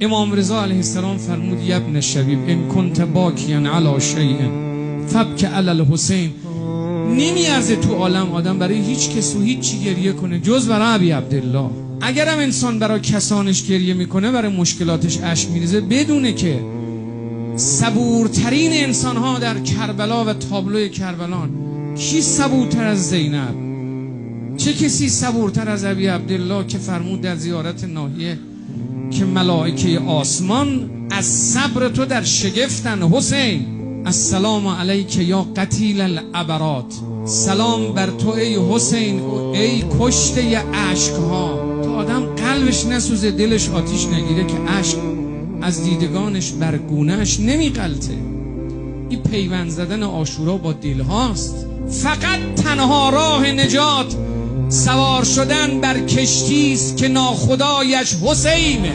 امام رضا علیه السلام فرمود ابن شبیب ان کنت باکیا علی شیء فبک علی الحسین. نمیارزه تو عالم آدم برای هیچ کس و هیچ چی گریه کنه جز برای ابی عبدالله. اگرم انسان برای کسانش گریه میکنه، برای مشکلاتش اشک میریزه، بدونه که صبورترین انسان ها در کربلا و تابلوی کربلان، کی صبورتر از زینب؟ چه کسی صبورتر از ابی عبدالله که فرمود در زیارت ناحیه که ملائکه آسمان از صبر تو در شگفتن. حسین السلام علیک یا قتیل العبرات، سلام بر تو ای حسین، ای کشته اشک ها. تا آدم قلبش نسوزه، دلش آتیش نگیره که اشک از دیدگانش بر گونهش نمیغلطه. این پیوند زدن عاشورا با دل هاست. فقط تنها راه نجات سوار شدن بر کشتی است که ناخدایش حسینه.